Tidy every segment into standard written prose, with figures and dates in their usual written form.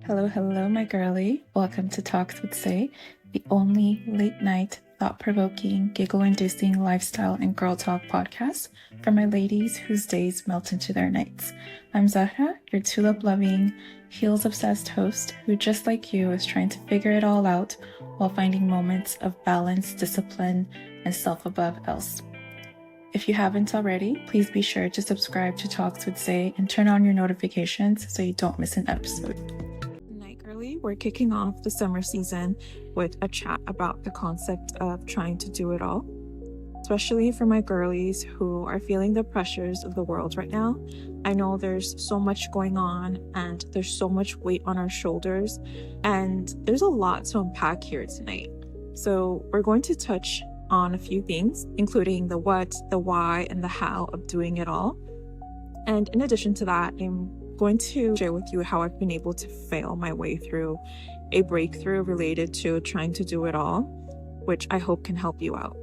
Hello, hello, my girlie. Welcome to Talks with Sae, the only late night, thought-provoking, giggle-inducing lifestyle and girl talk podcast for my ladies whose days melt into their nights. I'm Zahra, your tulip-loving, heels-obsessed host who, just like you, is trying to figure it all out while finding moments of balance, discipline, and self above else. If you haven't already, please be sure to subscribe to Talks with Sae and turn on your notifications so you don't miss an episode. We're kicking off the summer season with a chat about the concept of trying to do it all, especially for my girlies who are feeling the pressures of the world right now. I know there's so much going on and there's so much weight on our shoulders, and there's a lot to unpack here tonight. So we're going to touch on a few things, including the what, the why, and the how of doing it all. And in addition to that, I'm going to share with you how I've been able to fail my way through a breakthrough related to trying to do it all, which I hope can help you out.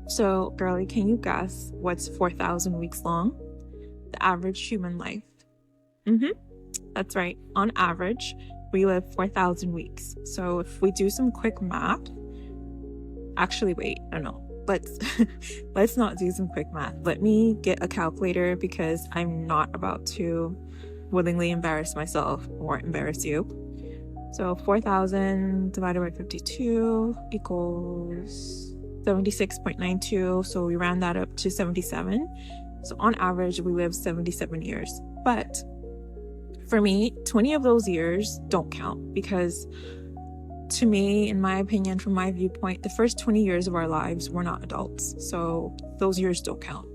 So, girlie, can you guess what's 4,000 weeks long? The average human life. That's right. On average, we live 4,000 weeks. So if we do some quick math, let's not do some quick math. Let me get a calculator because I'm not about to willingly embarrass myself or embarrass you. So 4,000 divided by 52 equals 76.92. So we round that up to 77. So on average, we live 77 years. But for me, 20 of those years don't count because, to me, in my opinion, from my viewpoint, the first 20 years of our lives, we're not adults. So those years don't count,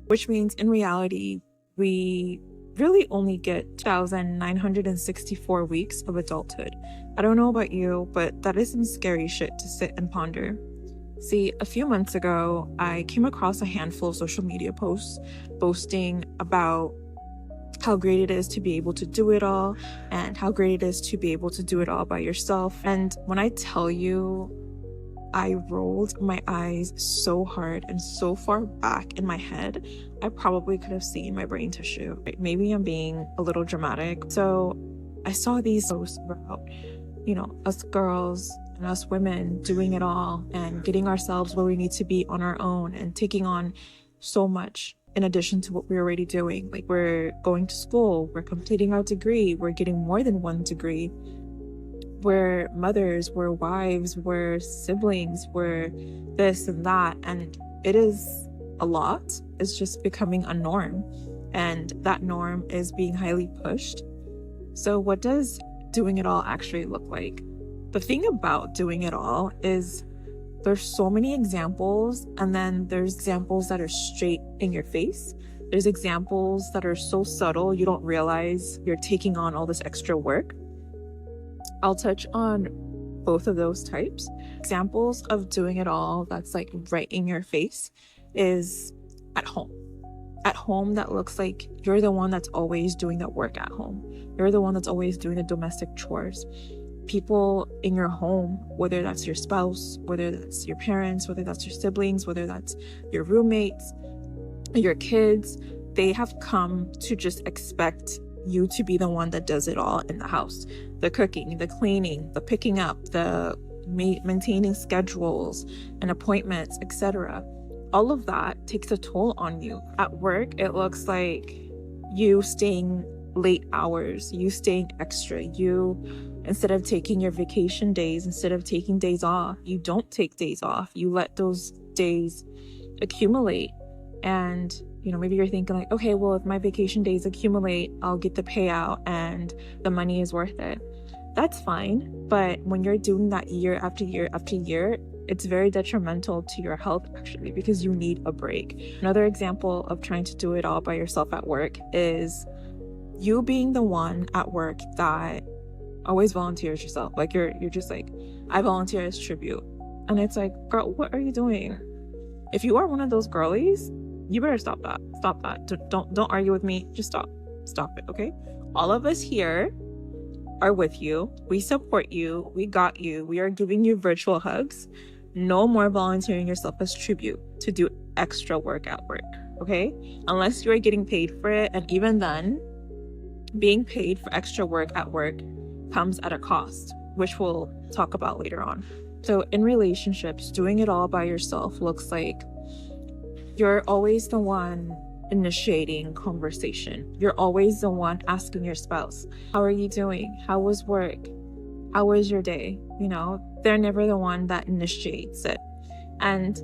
which means in reality, we really only get 2,964 weeks of adulthood. I don't know about you, but that is some scary shit to sit and ponder. See, a few months ago, I came across a handful of social media posts boasting about how great it is to be able to do it all and how great it is to be able to do it all by yourself. And when I tell you, I rolled my eyes so hard and so far back in my head, I probably could have seen my brain tissue. Maybe I'm being a little dramatic. So I saw these posts about, us girls and us women doing it all and getting ourselves where we need to be on our own and taking on so much in addition to what we're already doing. Like, we're going to school, we're completing our degree, we're getting more than one degree. We're mothers, we're wives, we're siblings, we're this and that. And it is a lot. It's just becoming a norm. And that norm is being highly pushed. So what does doing it all actually look like? The thing about doing it all is there's so many examples, and then there's examples that are straight in your face. There's examples that are so subtle you don't realize you're taking on all this extra work. I'll touch on both of those types. Examples of doing it all that's like right in your face is at home. At home, that looks like you're the one that's always doing the work at home. You're the one that's always doing the domestic chores. People in your home, whether that's your spouse, whether that's your parents, whether that's your siblings, whether that's your roommates, your kids, they have come to just expect you to be the one that does it all in the house. The cooking, the cleaning, the picking up, the maintaining schedules and appointments, etc. All of that takes a toll on you. At work, it looks like you staying late hours, you staying extra, instead of taking your vacation days, instead of taking days off, you don't take days off. You let those days accumulate. And maybe you're thinking like, okay, well, if my vacation days accumulate, I'll get the payout and the money is worth it. That's fine. But when you're doing that year after year after year, it's very detrimental to your health, actually, because you need a break. Another example of trying to do it all by yourself at work is you being the one at work that always volunteers yourself. Like, you're just like, I volunteer as tribute. And it's like, girl, what are you doing? If you are one of those girlies, you better stop that. Don't argue with me. Just stop it. Okay. All of us here are with you. We support you. We got you. We are giving you virtual hugs. No more volunteering yourself as tribute to do extra work at work. Okay. Unless you are getting paid for it. And even then, being paid for extra work at work comes at a cost, which we'll talk about later on. So in relationships, doing it all by yourself looks like you're always the one initiating conversation. You're always the one asking your spouse, how are you doing? How was work? How was your day? You know, they're never the one that initiates it. And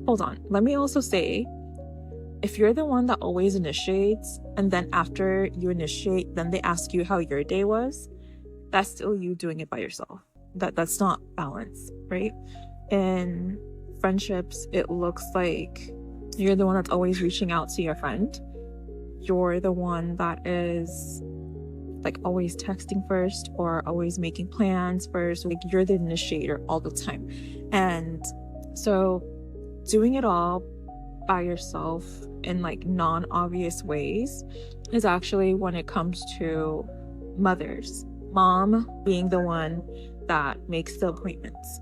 hold on, let me also say, if you're the one that always initiates, and then after you initiate, then they ask you how your day was, that's still you doing it by yourself. That's not balance, right? In friendships, it looks like you're the one that's always reaching out to your friend. You're the one that is like always texting first or always making plans first. Like you're the initiator all the time. And so doing it all by yourself in like non-obvious ways is actually when it comes to mothers. Mom being the one that makes the appointments,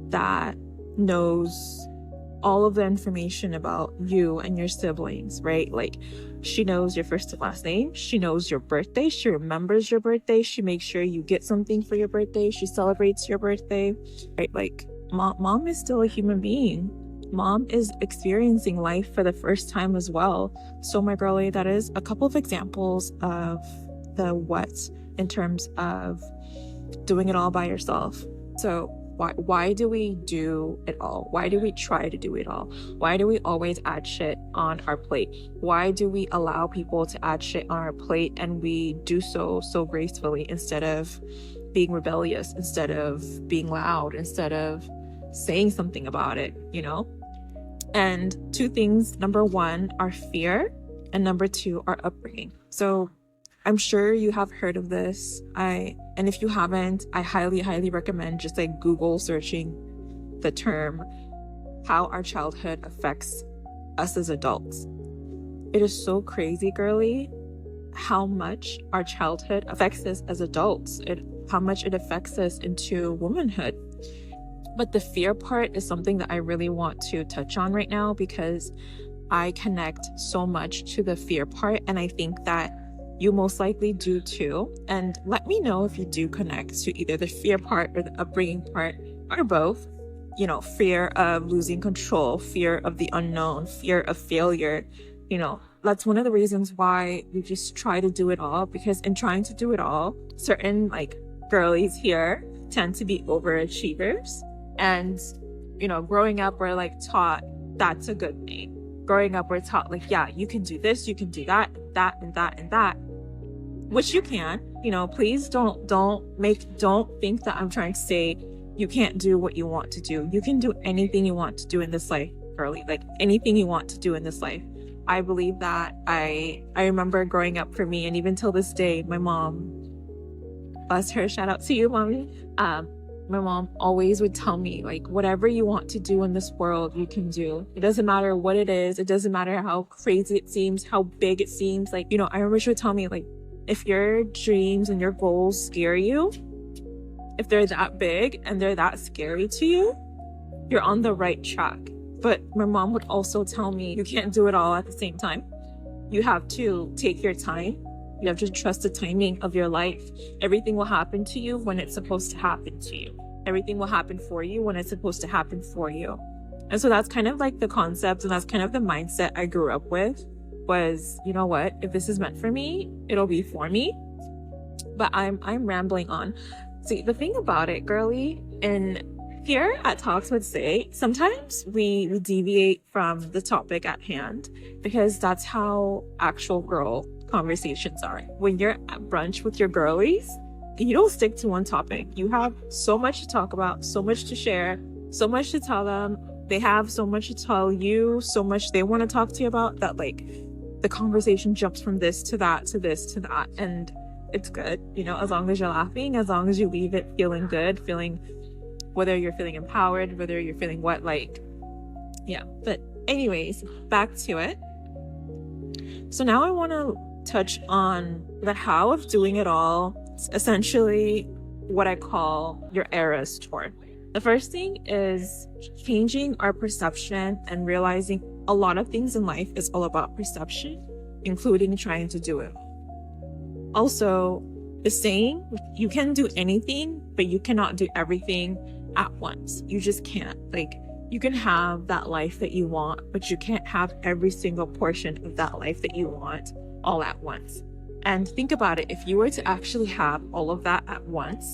that knows all of the information about you and your siblings, right? Like she knows your first and last name. She knows your birthday. She remembers your birthday. She makes sure you get something for your birthday. She celebrates your birthday, right? Like mom is still a human being. Mom is experiencing life for the first time as well. So my girlie, that is a couple of examples of the what in terms of doing it all by yourself. So why do we do it all? Why do we try to do it all? Why do we always add shit on our plate? Why do we allow people to add shit on our plate and we do so gracefully instead of being rebellious, instead of being loud, instead of saying something about it, you know? And two things, number one, are fear, and number two, are upbringing. So I'm sure you have heard of this. And if you haven't, I highly recommend just like Google searching the term, how our childhood affects us as adults. It is so crazy, girlie, how much our childhood affects us as adults, how much it affects us into womanhood. But the fear part is something that I really want to touch on right now because I connect so much to the fear part, and I think that you most likely do too. And let me know if you do connect to either the fear part or the upbringing part or both. You know, fear of losing control, fear of the unknown, fear of failure. You know, that's one of the reasons why we just try to do it all, because in trying to do it all, certain like girlies here tend to be overachievers. And, you know, growing up, we're like taught that's a good thing. Growing up, we're taught like, yeah, you can do this, you can do that, and that, which you can, you know, please don't think that I'm trying to say you can't do what you want to do. You can do anything you want to do in this life, girlie, like anything you want to do in this life. I believe that. I remember growing up for me, and even till this day, my mom, bless her, shout out to you, mommy. My mom always would tell me, like, whatever you want to do in this world, you can do. It doesn't matter what it is. It doesn't matter how crazy it seems, how big it seems. Like, you know, I remember she would tell me, like, if your dreams and your goals scare you, if they're that big and they're that scary to you, you're on the right track. But my mom would also tell me, you can't do it all at the same time. You have to take your time. You have to trust the timing of your life. Everything will happen to you when it's supposed to happen to you. Everything will happen for you when it's supposed to happen for you. And so that's kind of like the concept, and that's kind of the mindset I grew up with, was, you know what, if this is meant for me, it'll be for me. But I'm rambling on. See, the thing about it, girlie, and here at Talks With Sae, sometimes we deviate from the topic at hand because that's how actual girl conversations are. When you're at brunch with your girlies, you don't stick to one topic. You have so much to talk about, so much to share, so much to tell them. They have so much to tell you, so much they want to talk to you about, that like the conversation jumps from this to that to this to that. And it's good, you know, as long as you're laughing, as long as you leave it feeling good, feeling, whether you're feeling empowered, whether you're feeling what, like, yeah. But anyways, back to it. So now I want to touch on the how of doing it all. It's essentially what I call your Eras tour. The first thing is changing our perception and realizing a lot of things in life is all about perception, including trying to do it. Also, The saying, you can do anything, but you cannot do everything at once. You just can't. Like, you can have that life that you want, but you can't have every single portion of that life that you want all at once. And think about it. If you were to actually have all of that at once,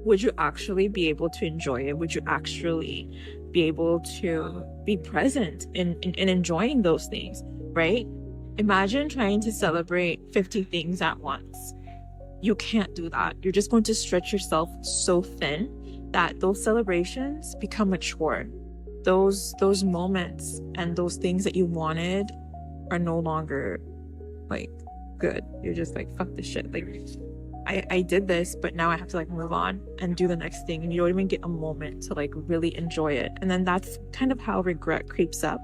would you actually be able to enjoy it? Would you actually be able to be present in enjoying those things, right? Imagine trying to celebrate 50 things at once. You can't do that. You're just going to stretch yourself so thin that those celebrations become a chore. Those moments and those things that you wanted are no longer like good. You're just like, fuck this shit. Like, I did this, but now I have to like move on and do the next thing, and you don't even get a moment to like really enjoy it. And then that's kind of how regret creeps up.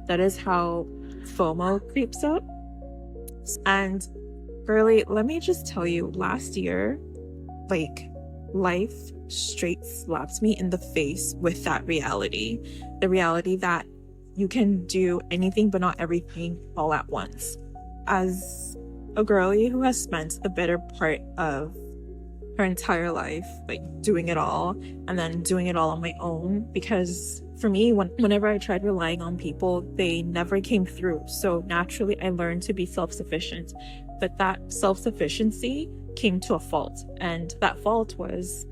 That is how FOMO creeps up. And girlie, let me just tell you, last year, like, life straight slapped me in the face with that reality. The reality that you can do anything but not everything all at once. As a girlie who has spent the better part of her entire life like doing it all, and then doing it all on my own, because for me, whenever I tried relying on people, they never came through. So naturally I learned to be self-sufficient, but that self-sufficiency came to a fault, and that fault was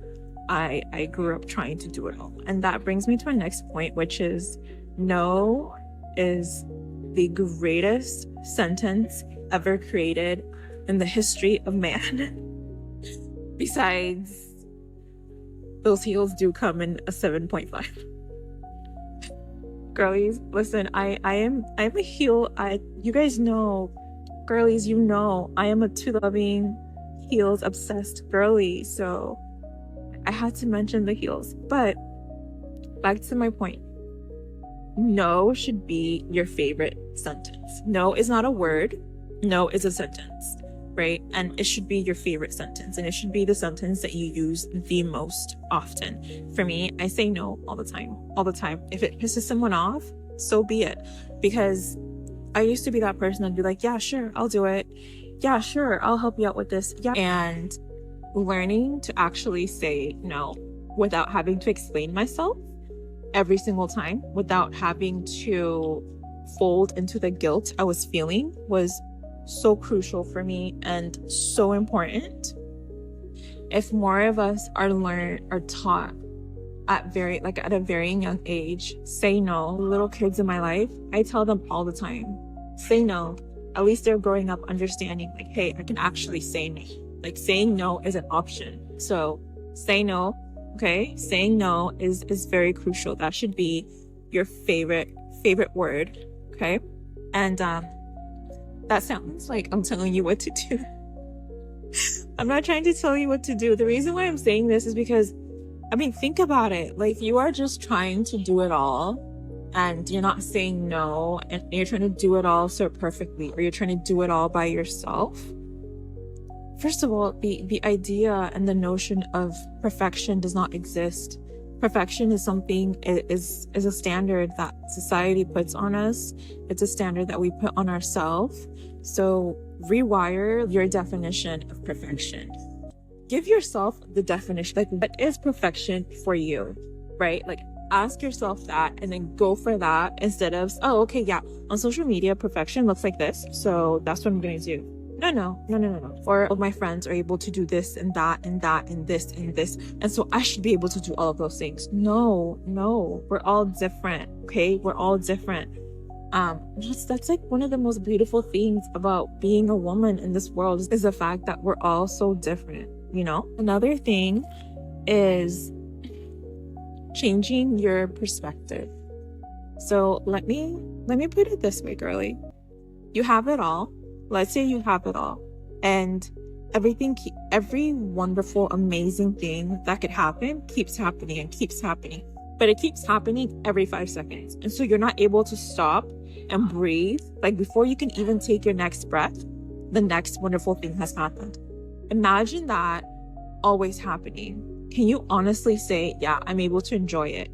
I grew up trying to do it all. And that brings me to my next point, which is no is the greatest sentence ever created in the history of man. Besides, those heels do come in a 7.5. Girlies, listen, I'm a heel. You guys know, girlies, you know, I am a tulip-loving, heels obsessed girly. So I had to mention the heels. But back to my point. No should be your favorite sentence. No is not a word. No is a sentence, right? And it should be your favorite sentence, and it should be the sentence that you use the most often. For me, I say no all the time. If it pisses someone off, so be it. Because I used to be that person that'd be like, yeah, sure, I'll do it. Yeah, sure, I'll help you out with this. Yeah. And learning to actually say no without having to explain myself every single time, without having to fold into the guilt I was feeling, was so crucial for me and so important. If more of us are taught at a very young age, say no. Little kids in my life, I tell them all the time, say no. At least they're growing up understanding, like, hey, I can actually say no. Like, saying no is an option. So say no. Okay, saying no is very crucial. That should be your favorite word. Okay, and that sounds like I'm telling you what to do. I'm not trying to tell you what to do. The reason why I'm saying this is because, I mean, think about it. Like, you are just trying to do it all, and you're not saying no, and you're trying to do it all so perfectly, or you're trying to do it all by yourself. First of all, the idea and the notion of perfection does not exist. Perfection is a standard that society puts on us. It's a standard that we put on ourselves. So rewire your definition of perfection. Give yourself the definition, like, what is perfection for you, right? Like, ask yourself that and then go for that, instead of, oh, okay, yeah, on social media, perfection looks like this, so that's what I'm going to do. No. Or all my friends are able to do this and that and that and this and this, and so I should be able to do all of those things. No. We're all different, okay? We're all different. That's like one of the most beautiful things about being a woman in this world, is the fact that we're all so different, you know? Another thing is changing your perspective. So let me put it this way, girlie. You have it all. Let's say you have it all, and every wonderful, amazing thing that could happen keeps happening and keeps happening, but it keeps happening every 5 seconds. And so you're not able to stop and breathe. Like, before you can even take your next breath, the next wonderful thing has happened. Imagine that always happening. Can you honestly say, yeah, I'm able to enjoy it?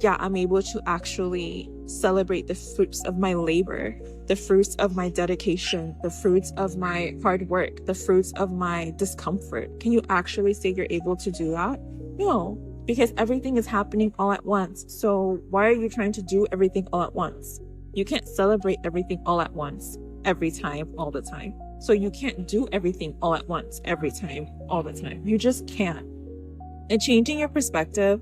yeah, I'm able to actually celebrate the fruits of my labor, the fruits of my dedication, the fruits of my hard work, the fruits of my discomfort. Can you actually say you're able to do that? No, because everything is happening all at once. So why are you trying to do everything all at once? You can't celebrate everything all at once, every time, all the time. So you can't do everything all at once, every time, all the time. You just can't. And changing your perspective,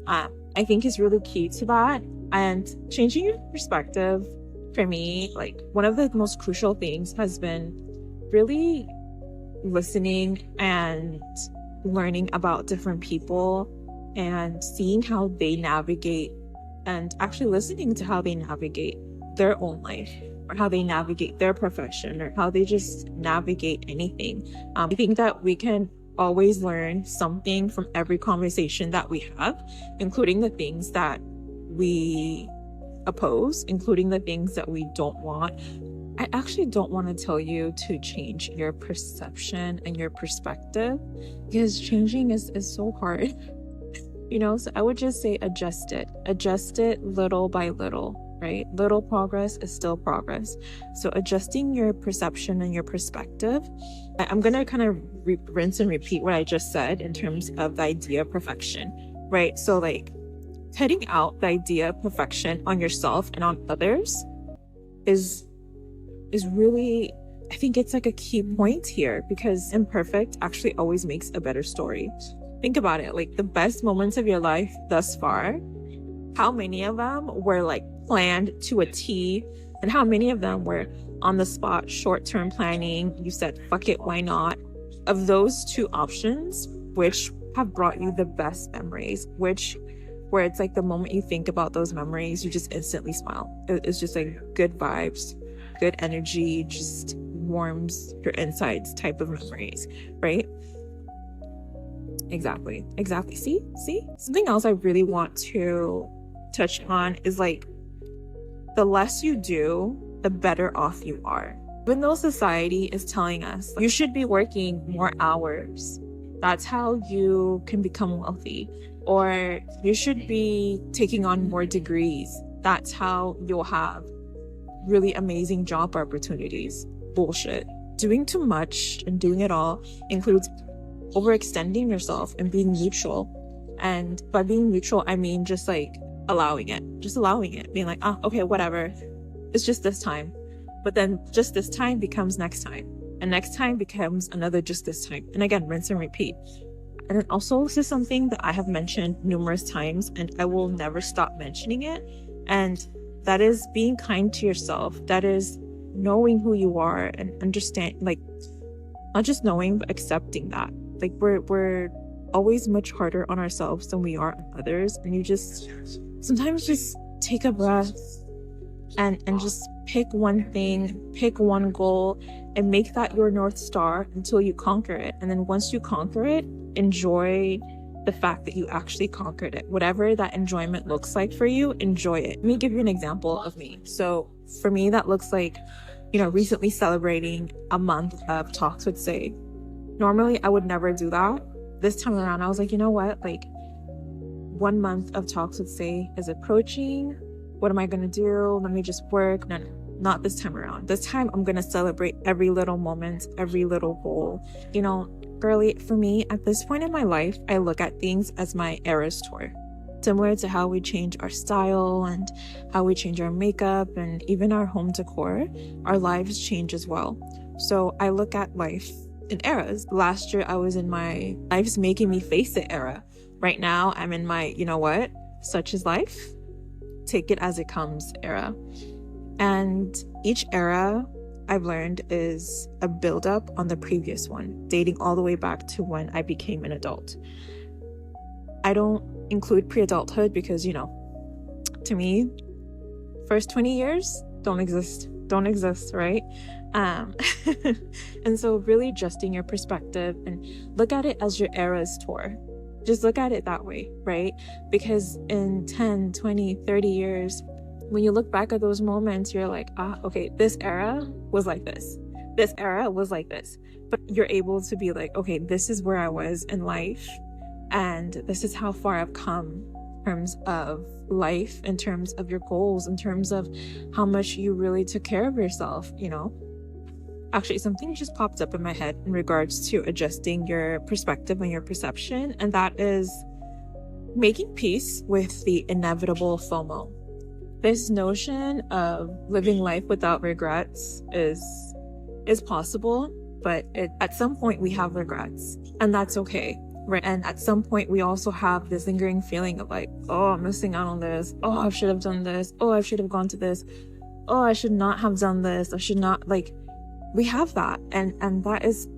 I think is really key to that. And changing your perspective, for me, like one of the most crucial things has been really listening and learning about different people and seeing how they navigate, and actually listening to how they navigate their own life, or how they navigate their profession, or how they just navigate anything. I think that we can always learn something from every conversation that we have, including the things that we oppose, including the things that we don't want. I actually don't want to tell you to change your perception and your perspective, because changing is so hard. So I would just say adjust it little by little, right? Little progress is still progress. So adjusting your perception and your perspective. I'm going to kind of rinse and repeat what I just said in terms of the idea of perfection, right? So like cutting out the idea of perfection on yourself and on others is really, I think it's like a key point here, because imperfect actually always makes a better story. Think about it, like the best moments of your life thus far, how many of them were like planned to a T, and how many of them were on the spot, short-term planning? You said, fuck it, why not? Of those two options, which have brought you the best memories, where it's like the moment you think about those memories, you just instantly smile. It's just like good vibes, good energy, just warms your insides type of memories, right? Exactly. See? Something else I really want to touch on is like, the less you do, the better off you are. Even though society is telling us you should be working more hours, that's how you can become wealthy, or you should be taking on more degrees, that's how you'll have really amazing job opportunities. Bullshit. Doing too much and doing it all includes overextending yourself and being neutral. And by being neutral, I mean just like allowing it, being like, okay, whatever, it's just this time. But then just this time becomes next time, and next time becomes another just this time, and again, rinse and repeat. And then also, this is something that I have mentioned numerous times, and I will never stop mentioning it, and that is being kind to yourself. That is knowing who you are and understand, like, not just knowing, but accepting that. Like, we're always much harder on ourselves than we are on others, and you just sometimes just take a breath and just pick one thing, pick one goal, and make that your North Star until you conquer it. And then once you conquer it, enjoy the fact that you actually conquered it. Whatever that enjoyment looks like for you, enjoy it. Let me give you an example of me. So for me, that looks like, recently celebrating a month of Talks with Sae. Normally, I would never do that. This time around, I was like, you know what? Like, 1 month of Talks with Sae is approaching. What am I going to do? Let me just work. No, not this time around. This time, I'm going to celebrate every little moment, every little goal. Girlie, for me, at this point in my life, I look at things as my Eras tour. Similar to how we change our style and how we change our makeup and even our home decor, our lives change as well. So I look at life in eras. Last year, I was in my life's making me face it era. Right now, I'm in my, such is life, take it as it comes era. And each era, I've learned, is a build-up on the previous one, dating all the way back to when I became an adult. I don't include pre-adulthood because, to me, first 20 years don't exist, right? And so really adjusting your perspective and look at it as your era's tour. Just look at it that way, right? Because in 10, 20, 30 years, when you look back at those moments, you're like, okay, this era was like this. This era was like this. But you're able to be like, okay, this is where I was in life, and this is how far I've come. in terms of life, in terms of your goals, in terms of how much you really took care of yourself, you know? Actually, something just popped up in my head in regards to adjusting your perspective and your perception, and that is making peace with the inevitable FOMO. This notion of living life without regrets is possible, but at some point we have regrets, and that's okay. Right. And at some point, we also have this lingering feeling of like, oh, I'm missing out on this. Oh, I should have done this. Oh, I should have gone to this. Oh, I should not have done this. I should not, like, we have that. And that is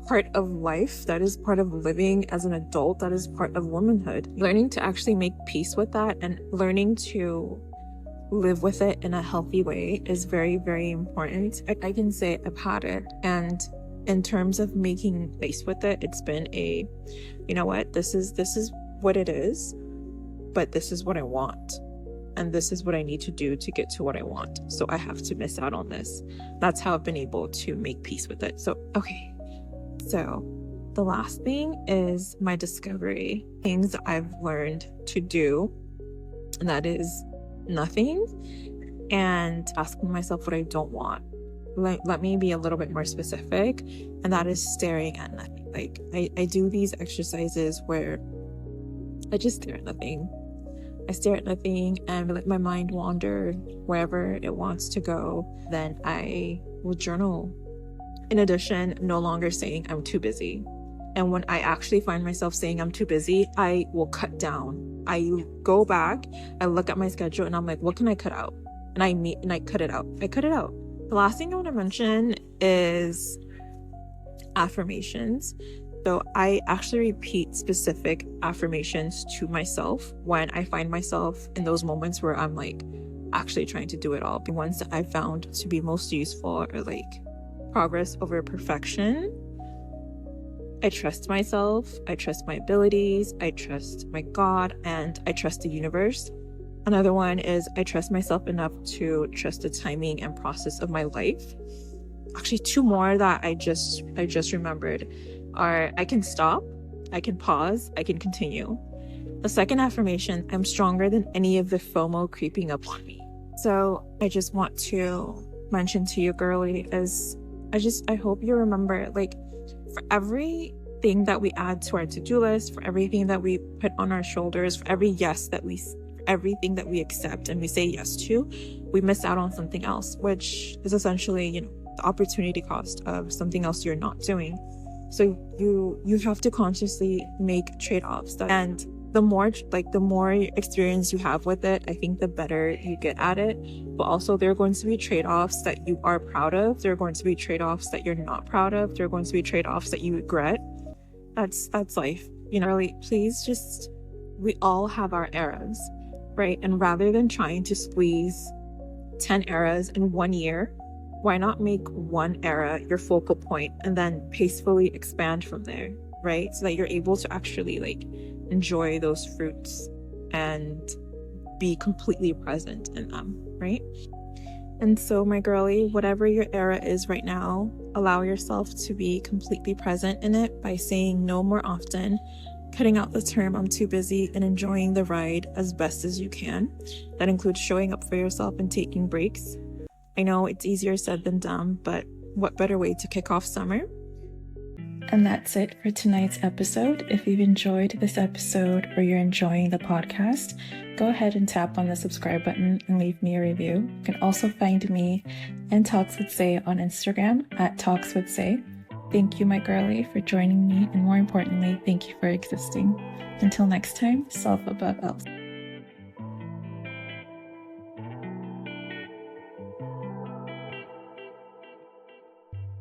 part of life. That is part of living as an adult. That is part of womanhood. Learning to actually make peace with that and learning to live with it in a healthy way is very, very important. I can say I've had it, and in terms of making peace with it, it's been you know what, this is what it is, but this is what I want, and this is what I need to do to get to what I want. So I have to miss out on this. That's how I've been able to make peace with it. So, okay. So the last thing is my discovery, things that I've learned to do, and that is nothing, and asking myself what I don't want. Let me be a little bit more specific, and that is staring at nothing. Like I do these exercises where I just stare at nothing. I stare at nothing and let my mind wander wherever it wants to go. Then I will journal. In addition, no longer saying I'm too busy. And when I actually find myself saying I'm too busy, I will cut down. I go back, I look at my schedule, and I'm like, what can I cut out? And I cut it out. I cut it out. The last thing I want to mention is affirmations. So I actually repeat specific affirmations to myself when I find myself in those moments where I'm like actually trying to do it all. The ones that I found to be most useful are like progress over perfection. I trust myself. I trust my abilities. I trust my God, and I trust the universe. Another one is I trust myself enough to trust the timing and process of my life. Actually, two more that I just remembered are I can stop, I can pause, I can continue. The second affirmation, I'm stronger than any of the FOMO creeping up on me. So I just want to mention to you, girlie, is I hope you remember, like, for everything that we add to our to-do list, for everything that we put on our shoulders, for everything that we accept and we say yes to, we miss out on something else, which is essentially, you know, the opportunity cost of something else you're not doing. So you have to consciously make trade-offs, and the more experience you have with it, I think the better you get at it. But also, there are going to be trade-offs that you are proud of. There are going to be trade-offs that you're not proud of. There are going to be trade-offs that you regret. That's life. You know, really, please we all have our eras, right? And rather than trying to squeeze 10 eras in 1 year, why not make one era your focal point and then peacefully expand from there, right? So that you're able to actually like enjoy those fruits and be completely present in them, right? And so, my girlie, whatever your era is right now, allow yourself to be completely present in it by saying no more often, cutting out the term I'm too busy, and enjoying the ride as best as you can. That includes showing up for yourself and taking breaks. I know it's easier said than done, but what better way to kick off summer? And that's it for tonight's episode. If you've enjoyed this episode or you're enjoying the podcast, go ahead and tap on the subscribe button and leave me a review. You can also find me and Talks With Sae on Instagram at Talks With Sae. Thank you, my girlie, for joining me, and more importantly, thank you for existing. Until next time, self above else.